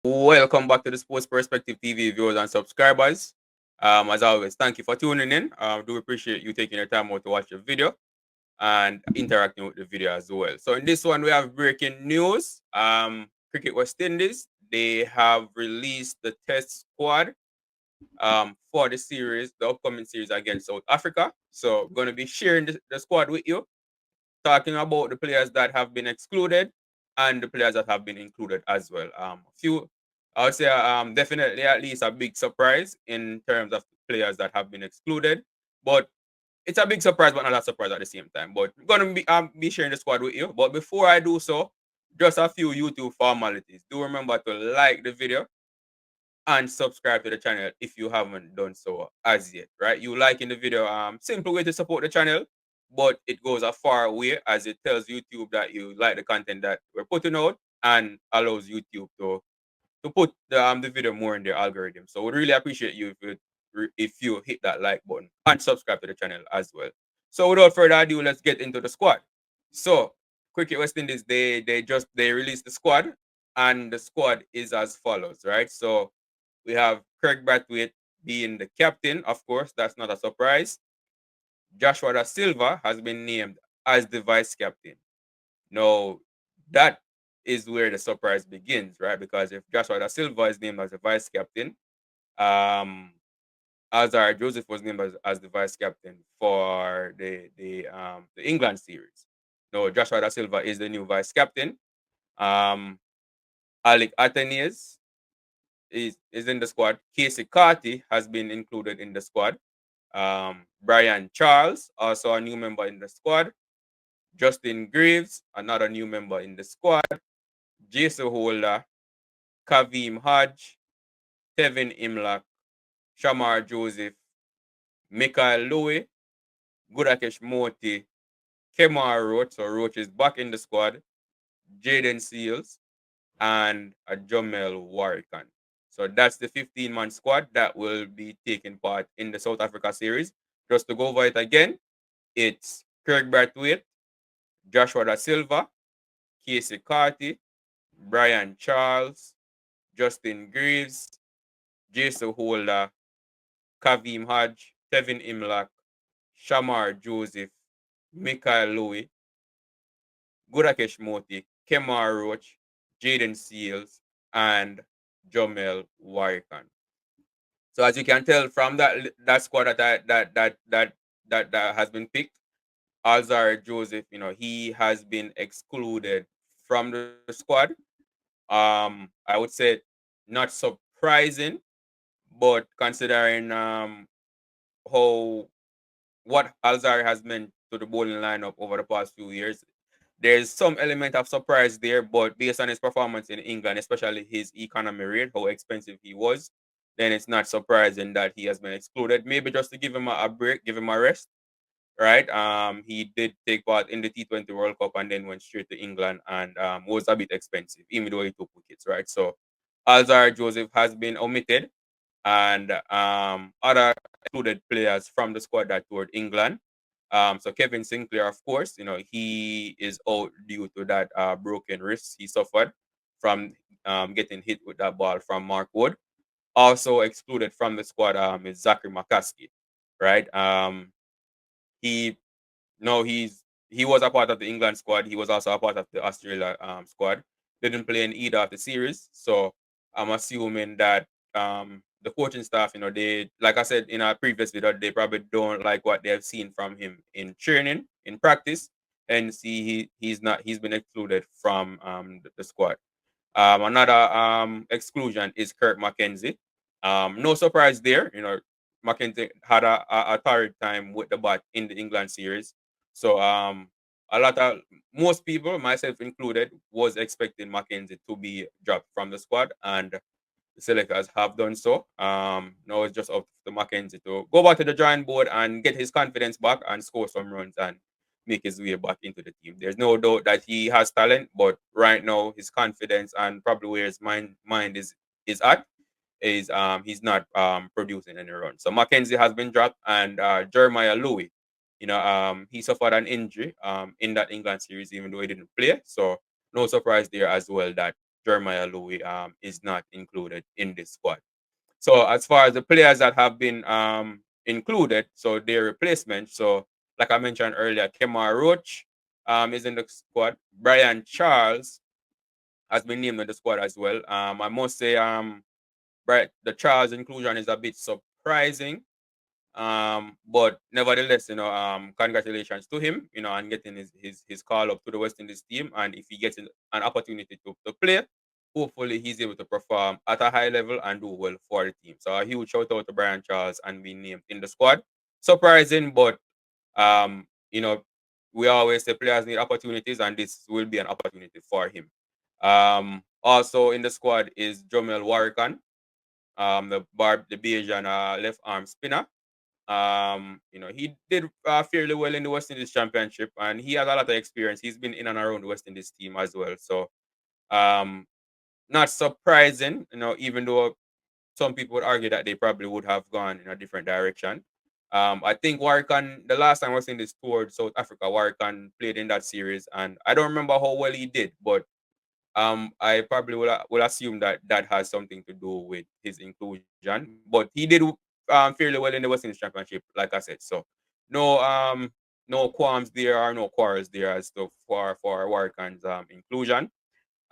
Welcome back to the Sports Perspective TV viewers and subscribers. As always, thank you for tuning in. Do appreciate you taking your time out to watch the video and interacting with the video as well. So in this one, we have breaking news. Cricket West Indies, they have released the test squad for the series, the upcoming series against South Africa. So going to be sharing the squad with you, talking about the players that have been excluded and the players that have been included as well. I would say, definitely at least a big surprise in terms of players that have been excluded, but it's a big surprise, but not a surprise at the same time. But I'm gonna be sharing the squad with you. But before I do so, just a few YouTube formalities. Do remember to like the video and subscribe to the channel if you haven't done so as yet, right? You liking the video, simple way to support the channel, but it goes a far way as it tells YouTube that you like the content that we're putting out and allows YouTube to put the video more in their algorithm. So we'd really appreciate you if you hit that like button and subscribe to the channel as well. So without further ado, let's get into the squad. So Cricket West Indies, they released the squad, and the squad is as follows, right? So we have Kraig Brathwaite being the captain, of course, that's not a surprise. Joshua Dasilva has been named as the vice captain. Now, that is where the surprise begins, right? Because if Joshua Dasilva is named as the vice captain, um, Alzarri Joseph was named as the vice captain for the England series. No, Joshua Da Silva is the new vice captain. Um, Alec Atenes is in the squad. Casey Carty has been included in the squad. Brian Charles, also a new member in the squad. Justin Greaves, another new member in the squad. Jason Holder, Kavem Hodge, Kevin Imlach, Shamar Joseph, Michael Louis, Gudakesh Moti, Kemar Roach, so Roach is back in the squad. Jaden Seals, and a Jomel Warrican. So that's the 15-man squad that will be taking part in the South Africa series. Just to go over it again, it's Kraig Brathwaite, Joshua Da Silva, Casey Carty, Brian Charles, Justin Greaves, Jason Holder, Kavem Hodge, Kevin Imlach, Shamar Joseph, Michael Louis, Gudakesh Moti, Kemar Roach, Jaden Seals, and Jomel Warrican. So as you can tell from that squad that has been picked, Alzarri Joseph, he has been excluded from the squad. I would say not surprising, but considering how what Alzarri has meant to the bowling lineup over the past few years, there's some element of surprise there, but based on his performance in England, especially his economy rate, how expensive he was, then it's not surprising that he has been excluded. Maybe just to give him a break, give him a rest, right? He did take part in the T20 World Cup and then went straight to England and was a bit expensive, even though he took wickets, right? So Alzarri Joseph has been omitted, and other included players from the squad that toured England. So Kevin Sinclair, of course, he is out due to that broken wrist he suffered from getting hit with that ball from Mark Wood. Also excluded from the squad is Zachary McCaskey, right? He no, he was a part of the England squad. He was also a part of the Australia squad. Didn't play in either of the series, so I'm assuming that the coaching staff, they, like I said in our previous video, they probably don't like what they have seen from him in training, in practice, and see he's been excluded from the squad. Another exclusion is Kirk McKenzie. No surprise there. McKenzie had a torrid time with the bat in the England series. So a lot of most people, myself included, was expecting McKenzie to be dropped from the squad, and the selectors have done so. Now it's just up to McKenzie to go back to the drawing board and get his confidence back and score some runs and make his way back into the team. There's no doubt that he has talent, but right now his confidence and probably where his mind is at is he's not producing any runs. So Mackenzie has been dropped, and Jeremiah Louis, he suffered an injury in that England series, even though he didn't play. So no surprise there as well that Jeremiah Louis is not included in this squad. So as far as the players that have been included, so their replacement, so like I mentioned earlier, Kemar Roach is in the squad. Brian Charles has been named in the squad as well. I must say, the Charles inclusion is a bit surprising. But nevertheless, congratulations to him, and getting his call up to the West Indies team. And if he gets an opportunity to play, hopefully he's able to perform at a high level and do well for the team. So a huge shout out to Brian Charles and being named in the squad. Surprising, but um, you know, we always say players need opportunities, and this will be an opportunity for him. Also in the squad is Jomel Warrican, the Bayesian left arm spinner. He did fairly well in the West Indies Championship, and he has a lot of experience. He's been in and around the West Indies team as well. So, um, not surprising, even though some people would argue that they probably would have gone in a different direction. I think Warrican, the last time West Indies toured South Africa, Warrican played in that series, and I don't remember how well he did, but I probably will assume that that has something to do with his inclusion. But he did fairly well in the West Indies Championship, like I said. So no no qualms there or no quarrels there as to for Warrican's inclusion.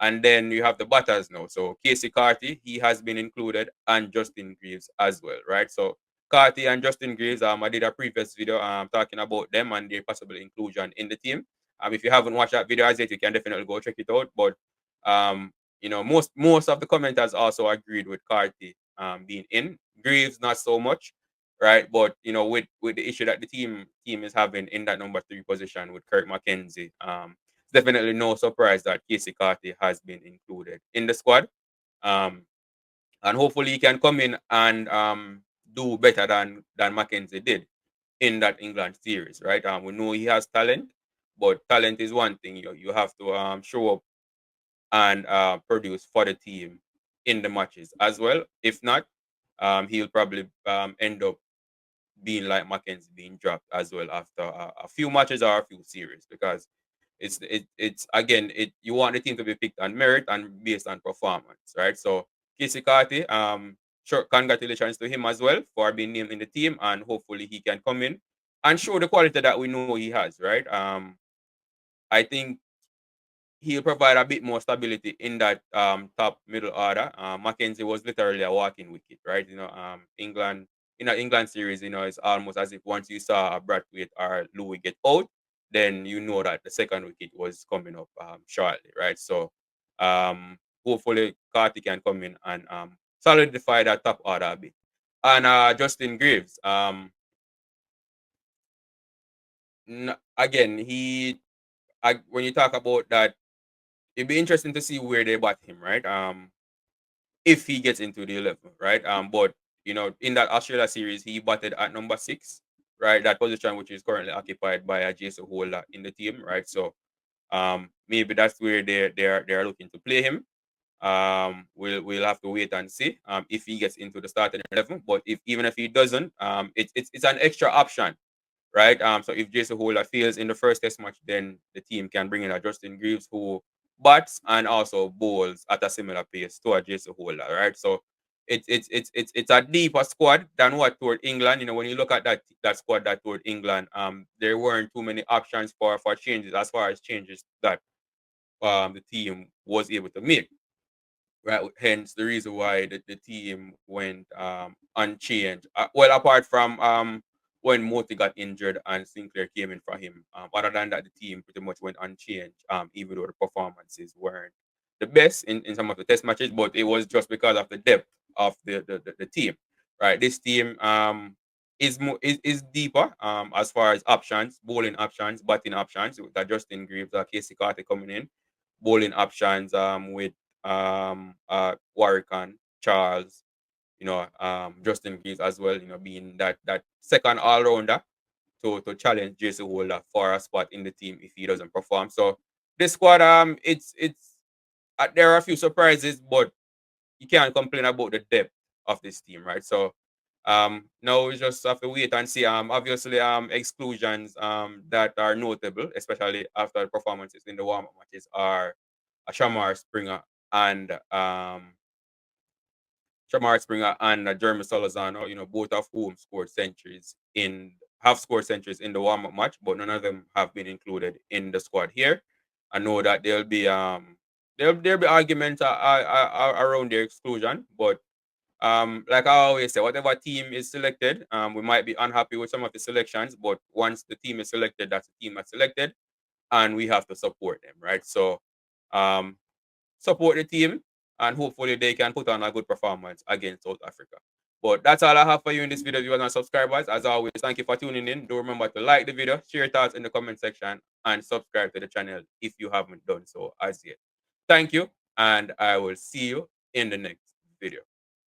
And then you have the batters now. So Casey Carty, he has been included, and Justin Greaves as well, right? So Carty and Justin Greaves, I did a previous video talking about them and their possible inclusion in the team. If you haven't watched that video as yet, you can definitely go check it out. But most of the commenters also agreed with Carty being in. Greaves not so much, right? But with the issue that the team is having in that number 3 position with Kirk McKenzie, definitely no surprise that Casey Carty has been included in the squad. Um, and hopefully he can come in and do better than Mackenzie did in that England series, right? We know he has talent, but talent is one thing. You have to show up and produce for the team in the matches as well. If not, he'll probably end up being like Mackenzie being dropped as well after a few matches or a few series, because it's again, you want the team to be picked on merit and based on performance, right? So Casey Carty, sure, congratulations to him as well for being named in the team, and hopefully he can come in and show the quality that we know he has, right? I think he'll provide a bit more stability in that top middle order. Mackenzie was literally a walking wicket, right? England in an England series, it's almost as if once you saw a Brathwaite or Louis get out, then you know that the second wicket was coming up shortly, right? So hopefully Carty can come in and solidify that top order a bit. And Justin Greaves, again, when you talk about that, it'd be interesting to see where they bat him, right? If he gets into the 11, right? But in that Australia series, he batted at number 6, right? That position which is currently occupied by a Jason Holder in the team, right? So maybe that's where they're looking to play him. We'll have to wait and see if he gets into the starting 11. But even if he doesn't, it's an extra option, right? So if Jason Holder fails in the first test match, then the team can bring in a Justin Greaves who bats and also bowls at a similar pace to a Jason Holder, right? So it's a deeper squad than what toured England. When you look at that squad that toured England, there weren't too many options for changes as far as changes that the team was able to make. Right, hence the reason why the team went unchanged. Well, apart from when Moti got injured and Sinclair came in for him. Other than that, the team pretty much went unchanged. Even though the performances weren't the best in some of the test matches, but it was just because of the depth of the team. Right, this team is deeper as far as options, bowling options, batting options. With that Justin Greaves, Casey Carter coming in, bowling options with Warwick, Charles, Justin Greaves as well, being that second all rounder to challenge Jason Holder for a spot in the team if he doesn't perform. So this squad, it's there are a few surprises, but you can't complain about the depth of this team, right? So now we just have to wait and see. Obviously exclusions that are notable, especially after the performances in the warm-up matches, are Shamar, Springer, and Shamar Springer and Jeremy Solozano, both of whom have scored centuries in the warm-up match, but none of them have been included in the squad here. I know that there'll be arguments around their exclusion, but like I always say, whatever team is selected, we might be unhappy with some of the selections, but once the team is selected, that's the team that's selected, and we have to support them, right? So, um, support the team, and hopefully they can put on a good performance against South Africa. But that's all I have for you in this video, viewers and subscribers. As always, thank you for tuning in. Don't remember to like the video, share your thoughts in the comment section, and subscribe to the channel if you haven't done so as yet. Thank you, and I will see you in the next video.